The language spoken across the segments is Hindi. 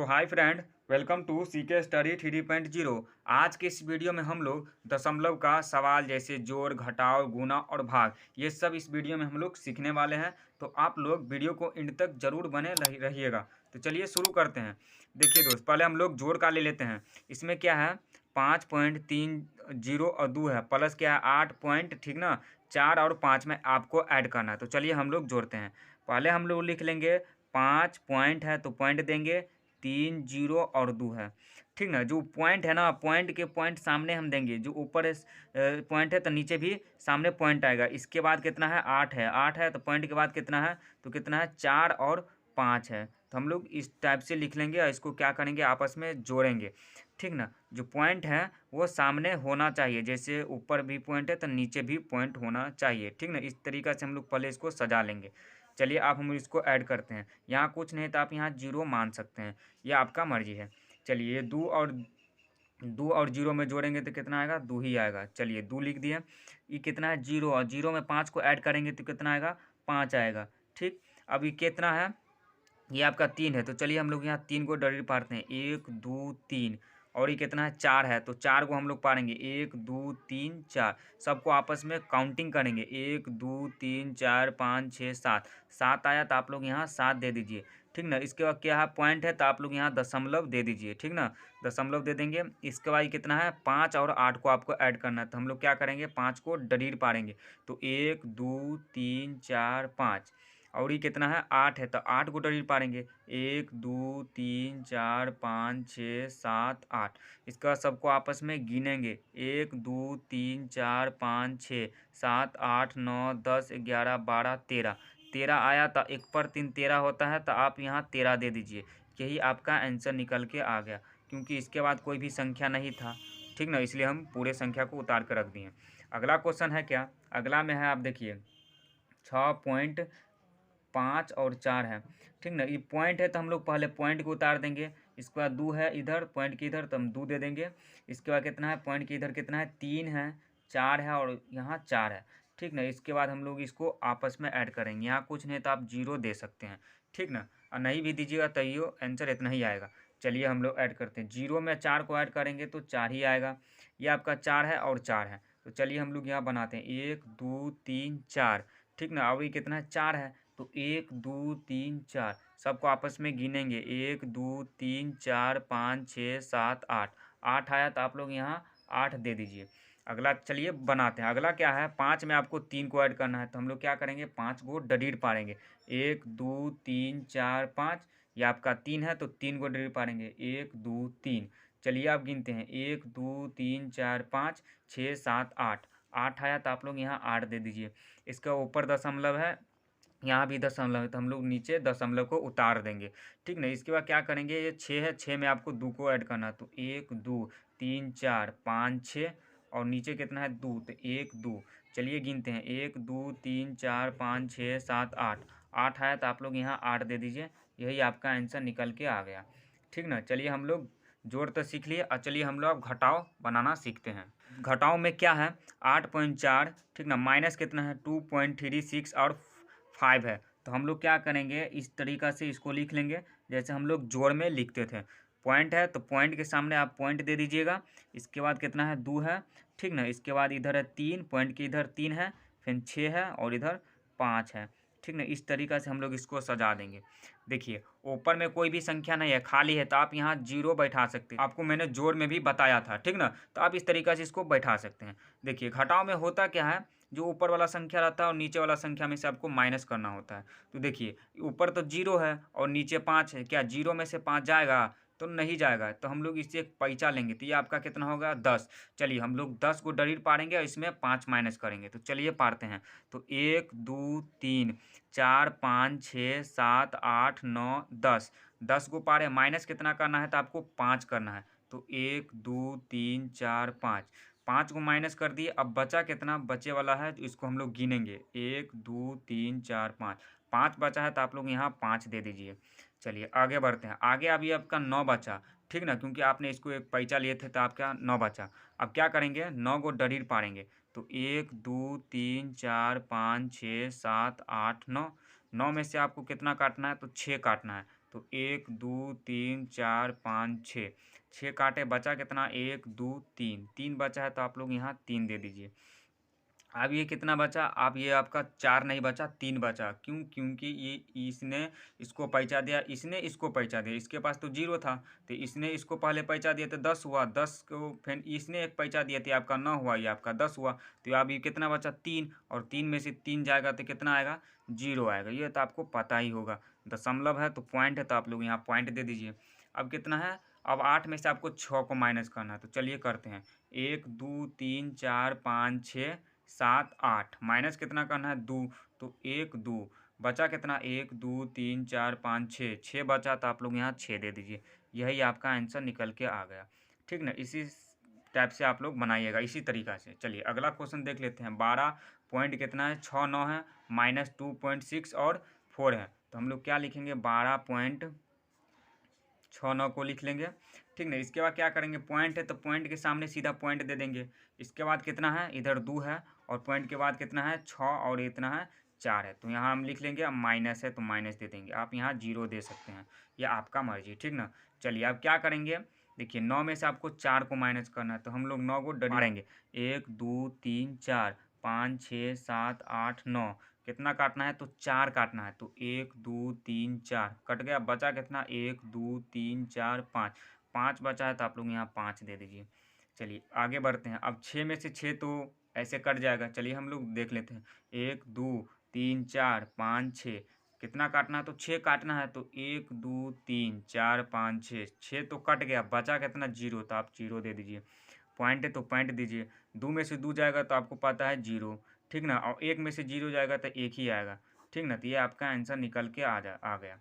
Hi friend, welcome to CK study 3.0। आज के इस वीडियो में हम लोग दशमलव का सवाल जैसे जोड़, घटाव, गुणा और भाग ये सब इस वीडियो में हम लोग सीखने वाले हैं। तो आप लोग वीडियो को एंड तक जरूर बने रहिएगा। तो चलिए शुरू करते हैं। देखिए दोस्त, पहले हम लोग जोड़ का ले लेते हैं। इसमें क्या है, 5.30 और 2 है, प्लस क्या है 8 पॉइंट, ठीक ना, 4 और 5 में आपको ऐड करना है। तो चलिए हम लोग जोड़ते हैं। पहले हम लोग लिख लेंगे 5 पॉइंट है तो पॉइंट देंगे, 3 जीरो और 2 है, ठीक ना। जो पॉइंट है ना, पॉइंट के पॉइंट सामने हम देंगे। जो ऊपर पॉइंट है तो नीचे भी सामने पॉइंट आएगा। इसके बाद कितना है, 8 है, 8 है तो पॉइंट के बाद कितना है, तो कितना है 4 और 5 है। तो हम लोग इस टाइप से लिख लेंगे और इसको क्या करेंगे, आपस में जोड़ेंगे, ठीक ना। जो पॉइंट है वो सामने होना चाहिए, जैसे ऊपर भी पॉइंट है तो नीचे भी पॉइंट होना चाहिए, ठीक ना। इस तरीक़ा से हम लोग पहले इसको सजा लेंगे। चलिए आप हम इसको ऐड करते हैं। यहाँ कुछ नहीं तो आप यहाँ जीरो मान सकते हैं, ये आपका मर्जी है। चलिए 2 और जीरो में जोड़ेंगे तो कितना आएगा, 2 ही आएगा। चलिए 2 लिख दिए। ये कितना है, जीरो, और जीरो में 5 को ऐड करेंगे तो कितना आएगा, 5 आएगा, ठीक। अब ये कितना है, ये आपका 3 है। तो चलिए हम लोग यहाँ 3 को डबल पारते हैं, 1 2 3। और ये कितना है, 4 है, तो 4 को हम लोग पारेंगे, 1 2 3 4। सबको आपस में काउंटिंग करेंगे, 1 2 3 4 5 6 7। 7 आया तो आप लोग यहाँ 7 दे दीजिए, ठीक ना। इसके बाद क्या है, पॉइंट है तो आप लोग यहाँ दशमलव दे दीजिए, ठीक ना, दशमलव दे देंगे। इसके बाद कितना है, 5 और 8 को आपको ऐड करना है। तो हम लोग क्या करेंगे, 5 को डबल पारेंगे, तो 1 2 3 4 5। और ये कितना है, 8 है, तो 8 को डबल पारेंगे, 1 2 3 4 5 6 7 8। इसका सबको आपस में गिनेंगे, 1 2 3 4 5 6 7 8 9 10 11 12 13। 13 आया तो 1 पर 3 13 होता है, तो आप यहाँ 13 दे दीजिए। यही आपका आंसर निकल के आ गया, क्योंकि इसके बाद कोई भी संख्या नहीं था, ठीक ना, इसलिए हम पूरे संख्या को उतार कर रख दिए। अगला क्वेश्चन है क्या, अगला में है, आप देखिए 6.5 और 4 है, ठीक ना। ये पॉइंट है तो हम लोग पहले पॉइंट को उतार देंगे। इसके बाद 2 है इधर, पॉइंट के इधर, तो हम 2 दे देंगे। इसके बाद कितना है, पॉइंट के इधर कितना है, 3 है, 4 है और यहाँ 4 है, ठीक ना। इसके बाद हम लोग इसको आपस में ऐड करेंगे। यहाँ कुछ नहीं तो आप 0 दे सकते हैं, ठीक ना, और नहीं भी दीजिएगा तो ये आंसर इतना ही आएगा। चलिए हम लोग ऐड करते हैं, 0 में 4 को ऐड करेंगे तो 4 ही आएगा। ये आपका 4 है और 4 है। तो चलिए हम लोग यहाँ बनाते हैं, 1 2 3 4, ठीक ना। अब ये कितना है, 4 है, तो 1 2 3 4। सबको आपस में गिनेंगे, 1 2 3 4 5 6 7 8। 8 आया तो आप लोग यहाँ 8 दे दीजिए। अगला चलिए बनाते हैं। अगला क्या है, 5 में आपको 3 को ऐड करना है। तो हम लोग क्या करेंगे, 5 को डबल पारेंगे, 1 2 3 4 5। ये आपका 3 है तो 3 को डबल पारेंगे, 1 2 3। चलिए आप गिनते हैं, 1 2 3 4 5 6 7 8। 8 आया तो आप लोग यहाँ 8 दे दीजिए। इसका ऊपर दशमलव है, यहाँ भी दशमलव है, तो हम लोग नीचे दशमलव को उतार देंगे, ठीक ना। इसके बाद क्या करेंगे, ये 6 है, 6 में आपको 2 को ऐड करना है। तो 1 2 3 4 5 6, और नीचे कितना है, 2, तो 1 2। चलिए गिनते हैं, 1 2 3 4 5 6 7 8। 8 आया तो आप लोग यहाँ 8 दे दीजिए। यही आपका आंसर निकल के आ गया, ठीक ना। चलिए हम लोग जोड़ तो सीख लिए, और चलिए हम लोग अब घटाव बनाना सीखते हैं। घटाव में क्या है, 8.4, ठीक ना, माइनस कितना है, 2.36 और 5 है। तो हम लोग क्या करेंगे, इस तरीक़ा से इसको लिख लेंगे जैसे हम लोग जोड़ में लिखते थे। पॉइंट है तो पॉइंट के सामने आप पॉइंट दे दीजिएगा। इसके बाद कितना है, 2 है, ठीक ना। इसके बाद इधर है 3, पॉइंट के इधर 3 है, फिर 6 है और इधर 5 है, ठीक ना। इस तरीक़ा से हम लोग इसको सजा देंगे। देखिए ऊपर में कोई भी संख्या नहीं है, खाली है, तो आप यहाँ 0 बैठा सकते हैं। आपको मैंने जोड़ में भी बताया था, ठीक ना, तो आप इस तरीक़ा से इसको बैठा सकते हैं। देखिए घटाव में होता क्या है, जो ऊपर वाला संख्या रहता है और नीचे वाला संख्या में से आपको माइनस करना होता है। तो देखिए ऊपर तो 0 है और नीचे 5 है, क्या 0 में से 5 जाएगा, तो नहीं जाएगा। तो हम लोग इससे एक पैंचा लेंगे, तो ये आपका कितना होगा, 10। चलिए हम लोग 10 को डबल पारेंगे और इसमें 5 माइनस करेंगे। तो चलिए पारते हैं, तो 1 2 3 4 5 6 7 8 9 10। 10 को पारे, माइनस कितना करना है, तो आपको 5 करना है। तो 1 2 3 4 5, 5 को माइनस कर दिए। अब बचा कितना, बचे वाला है, तो इसको हम लोग गिनेंगे, 1 2 3 4 5। 5 बचा है तो आप लोग यहाँ 5 दे दीजिए। चलिए आगे बढ़ते हैं। आगे अभी आपका 9 बचा, ठीक ना, क्योंकि आपने इसको एक पैंचा लिए थे तो आपका 9 बचा। अब क्या करेंगे, 9 को डबल पारेंगे। तो 1 2 3 4 5 6 7 8 9। 9 में से आपको कितना काटना है, तो 6 काटना है। तो 1 2 3 4 5 6, 6 काटे, बचा कितना 1 2 3, 3 बचा है तो आप लोग यहाँ 3 दे दीजिए। अब ये कितना बचा, अब ये आपका 4 नहीं बचा, 3 बचा। क्यों? क्योंकि ये इसने इसको पहुँचा दिया, इसने इसको पहुँचा दिया। इसके पास तो 0 था, तो इसने इसको पहले पहुँचा दिया तो 10 हुआ, 10 को फिर इसने एक पहुँचा दिया तो आपका 9 हुआ, ये आपका 10 हुआ। तो अब ये कितना बचा 3, और 3 में से 3 जाएगा तो कितना आएगा 0 आएगा। ये तो आपको पता ही होगा। दशमलव है तो पॉइंट है, तो आप लोग यहाँ पॉइंट दे दीजिए। अब कितना है, अब 8 में से आपको 6 को माइनस करना है, तो चलिए करते हैं। 1 2 3 4 5 6 7 8, माइनस कितना करना है 2, तो 1 2 बचा कितना 1 2 3 4 5 6, 6 बचा तो आप लोग यहाँ 6 दे दीजिए। यही आपका आंसर निकल के आ गया। ठीक ना, इसी टाइप से आप लोग बनाइएगा इसी तरीक़ा से। चलिए अगला क्वेश्चन देख लेते हैं। 12 पॉइंट कितना है, 6 9 है, माइनस 2.6 और 4 है। तो हम लोग क्या लिखेंगे, 12.69 को लिख लेंगे। ठीक ना, इसके बाद क्या करेंगे, पॉइंट है तो पॉइंट के सामने सीधा पॉइंट दे देंगे। इसके बाद कितना है, इधर 2 है, और पॉइंट के बाद कितना है 6, और इतना है 4 है। तो यहाँ हम लिख लेंगे, अब माइनस है तो माइनस दे देंगे। आप यहाँ 0 दे सकते हैं, यह आपका मर्जी। ठीक ना, चलिए अब क्या करेंगे, देखिए 9 में से आपको 4 को माइनस करना है, तो हम लोग 9 को मारेंगे। 1 2 3 4 5 6 7 8 9, कितना काटना है, तो 4 काटना है। तो 1 2 3 4 कट गया, बचा कितना 1 2 3 4 5, 5 बचा है तो आप लोग यहाँ 5 दे दीजिए। चलिए आगे बढ़ते हैं। अब 6 में से 6 तो ऐसे कट जाएगा। चलिए हम लोग देख लेते हैं। 1 2 3 4 5 6, कितना काटना है, तो 6 काटना है। तो 1 2 3 4 5 6, 6 तो कट गया, बचा कितना 0, तो आप 0 दे दीजिए। पॉइंट है तो पॉइंट दीजिए। 2 में से 2 जाएगा तो आपको पता है 0। ठीक ना, और 1 में से 0 जाएगा तो 1 ही आएगा। ठीक ना, तो ये आपका आंसर निकल के आ गया।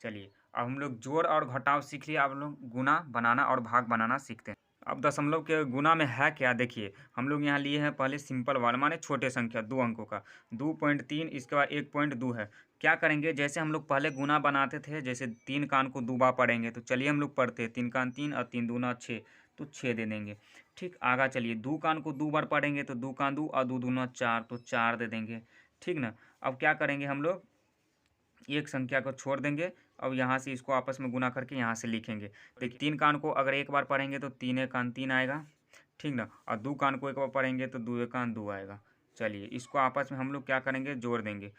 चलिए अब हम लोग जोड़ और घटाव सीख लिया, अब हम लोग गुना बनाना और भाग बनाना सीखते हैं। अब दशमलव के गुना में है क्या, देखिए हम लोग यहाँ लिए हैं पहले सिंपल वाला, माने छोटे संख्या 2 अंकों का। 2.3, इसके बाद 1.2 है। क्या करेंगे, जैसे हम लोग पहले गुना बनाते थे, जैसे 3 कान को 2 बार पढ़ेंगे, तो चलिए हम लोग पढ़ते हैं। 3 कान 3 और 3 दूना 6, तो 6 दे देंगे। ठीक, आगा चलिए 2 कान को 2 बार पढ़ेंगे, तो 2 कान 2 और 2 दूना 4, तो 4 दे देंगे। ठीक ना, अब क्या करेंगे, हम लोग एक संख्या को छोड़ देंगे, अब यहाँ से इसको आपस में गुना करके यहाँ से लिखेंगे। देखिए 3 कान को अगर एक बार पढ़ेंगे तो 3 कान 3 आएगा। ठीक ना, और 2 कान को एक बार पढ़ेंगे तो 2 कान 2 आएगा। चलिए इसको आपस में हम लोग क्या करेंगे, जोड़ देंगे,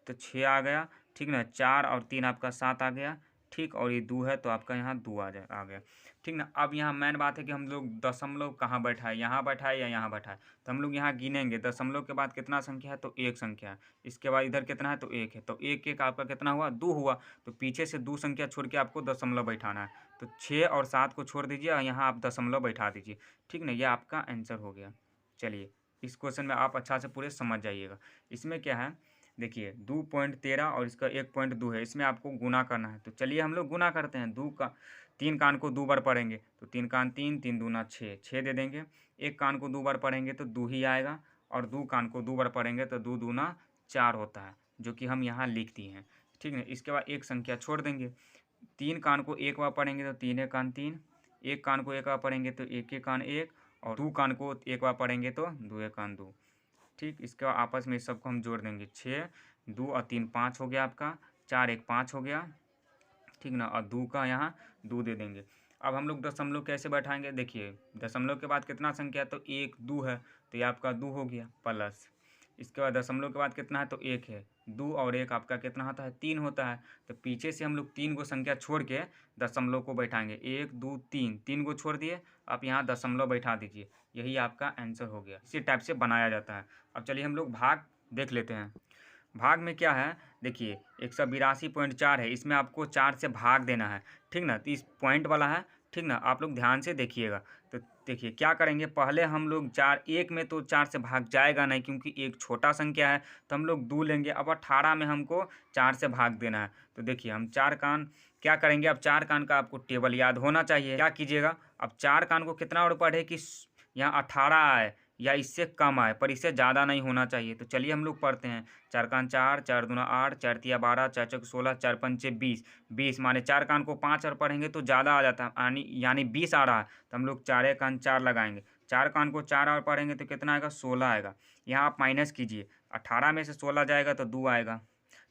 तो 6 आ गया। ठीक ना, 4 और 3 आपका 7 आ गया। ठीक, और ये 2 है तो आपका यहाँ 2 आ गया। ठीक ना, अब यहाँ मेन बात है कि हम लोग दशमलव कहाँ बैठाए, यहाँ बैठाए या यहाँ बैठाए। तो हम लोग यहाँ गिनेंगे, दशमलव के बाद कितना संख्या है, तो 1 संख्या है। इसके बाद इधर कितना है, तो 1 है। तो 1 1 आपका कितना हुआ, 2 हुआ। तो पीछे से 2 संख्या छोड़ के आपको दशमलव बैठाना है। तो 6 और 7 को छोड़ दीजिए और यहाँ आप दशमलव बैठा दीजिए। ठीक ना, ये आपका आंसर हो गया। चलिए इस क्वेश्चन में आप अच्छा से पूरे समझ जाइएगा। इसमें क्या है, देखिए 2.13 और इसका 1.2 है, इसमें आपको गुना करना है। तो चलिए हम लोग गुना करते हैं। 3 कान को 2 बार पढ़ेंगे, तो 3 कान 3, 3 दूना 6, 6 दे देंगे। 1 कान को 2 बार पढ़ेंगे तो 2 ही आएगा, और 2 कान को 2 बार पढ़ेंगे तो 2 दूना 4 होता है, जो कि हम यहाँ लिख दिए हैं। ठीक है, इसके बाद एक संख्या छोड़ देंगे। 3 कान को एक बार पढ़ेंगे तो 3 कान 3, 1 कान को एक बार पढ़ेंगे तो 1 कान 1, और 2 कान को एक बार पढ़ेंगे तो 2 कान 2। ठीक, इसके बाद आपस में इस सबको हम जोड़ देंगे। 6 2 और 3 5 हो गया आपका, 4 1 5 हो गया। ठीक ना, और 2 का यहाँ 2 दे देंगे। अब हम लोग दशमलव कैसे बैठाएंगे, देखिए दशमलव के बाद कितना संख्या है, तो 1 2 है, तो ये आपका 2 हो गया प्लस। इसके बाद दशमलव के बाद कितना है, तो 1 है। 2 और 1 आपका कितना होता है, 3 होता है। तो पीछे से हम लोग 3 को संख्या छोड़ के दशमलव को बैठाएंगे। 1 2 3, 3 को छोड़ दिए, आप यहाँ दशमलव बैठा दीजिए। यही आपका आंसर हो गया। इसी टाइप से बनाया जाता है। अब चलिए हम लोग भाग देख लेते हैं। भाग में क्या है, देखिए 182.4 है, इसमें आपको 4 से भाग देना है। ठीक ना, तो इस पॉइंट वाला है। ठीक ना, आप लोग ध्यान से देखिएगा। तो देखिए क्या करेंगे, पहले हम लोग 4 1 में तो 4 से भाग जाएगा नहीं, क्योंकि एक छोटा संख्या है, तो हम लोग 2 लेंगे। अब 18 में हमको 4 से भाग देना है। तो देखिए हम 4 कान क्या करेंगे, अब 4 कान का आपको टेबल याद होना चाहिए। क्या कीजिएगा, अब 4 कान को कितना और पढ़े कि यहाँ 18 आए या इससे कम आए, पर इससे ज़्यादा नहीं होना चाहिए। तो चलिए हम लोग पढ़ते हैं। 4 कान 4, 4 दूना 8, 4 तिया 12, 4 चौक 16, 4 पंचे 20। 20 माने 4 कान को 5 और पढ़ेंगे तो ज़्यादा आ जाता है, यानी 20 आ रहा है। तो हम लोग 4 कान 4 लगाएंगे। 4 कान को 4 और पढ़ेंगे तो कितना आएगा, 16 आएगा। यहाँ आप माइनस कीजिए, 18 में से 16 जाएगा तो 2 आएगा।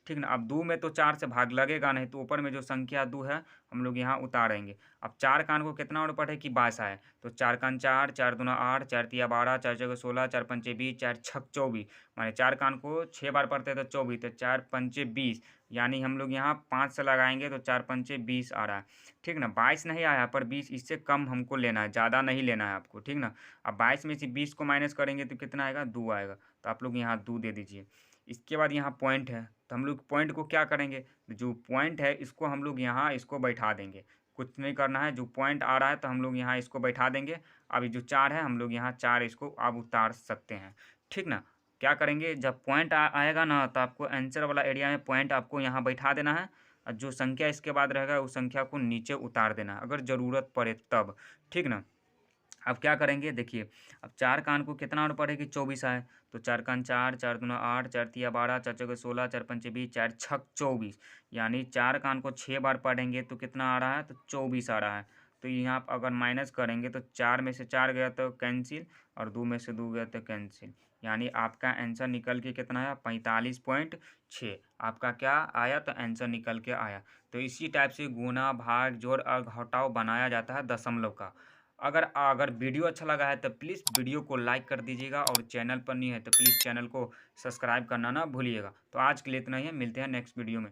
ठीक ना। अब 2 में तो 4 से भाग लगेगा नहीं, तो ऊपर में जो संख्या 2 है हम लोग यहाँ उतारेंगे। अब 4 का को कितना और पढ़े कि 22 आए, तो 4 का 4, 4 दूना 8, 4 तिया 12, 4 चौके 16, 4 पंचे 20, 4 छक 24, माने 4 को 6 बार पढ़ते हैं तो 24, तो 4 पंचे 20, यानी हम लोग यहाँ 5 से लगाएंगे तो 4 पंचे 20 आ रहा है। ठीक ना, 22 नहीं आया पर 20 इससे कम हमको लेना है, ज़्यादा नहीं लेना है आपको। ठीक ना, अब 22 में से 20 को माइनस करेंगे तो कितना आएगा, 2 आएगा, तो आप लोग यहाँ 2 दे दीजिए। इसके बाद यहाँ पॉइंट है, तो हम लोग पॉइंट को क्या करेंगे, जो पॉइंट है इसको हम लोग यहाँ इसको बैठा देंगे, कुछ नहीं करना है। जो पॉइंट आ रहा है तो हम लोग यहाँ इसको बैठा देंगे। अभी जो 4 है हम लोग यहाँ 4 इसको अब उतार सकते हैं। ठीक ना, क्या करेंगे, जब पॉइंट आएगा ना तो आपको आंसर वाला एरिया में पॉइंट आपको यहाँ बैठा देना है, और जो संख्या इसके बाद रहेगा उस संख्या को नीचे उतार देना है अगर ज़रूरत पड़े तब। ठीक ना, अब क्या करेंगे देखिए, अब 4 का को कितना और पड़ेगी, 24 आए, तो 4 का 4, 4 दूना 8, 4 तिया 12, 4 चौके 16, 4 पंचे 20, 4 छक 24, यानी 4 का को 6 बार पढ़ेंगे तो कितना आ रहा है, तो 24 आ रहा है। तो यहाँ आप अगर माइनस करेंगे तो 4 में से 4 गया तो कैंसिल, और 2 में से 2 गया तो कैंसिल, यानी आपका आंसर निकल के कितना आया, 45.6 आपका क्या आया, तो आंसर निकल के आया। तो इसी टाइप से गुना, भाग, जोड़ और घटाव बनाया जाता है दशमलव का। अगर अगर वीडियो अच्छा लगा है तो प्लीज़ वीडियो को लाइक कर दीजिएगा, और चैनल पर नहीं है तो प्लीज़ चैनल को सब्सक्राइब करना ना भूलिएगा। तो आज के लिए इतना ही है, मिलते हैं नेक्स्ट वीडियो में।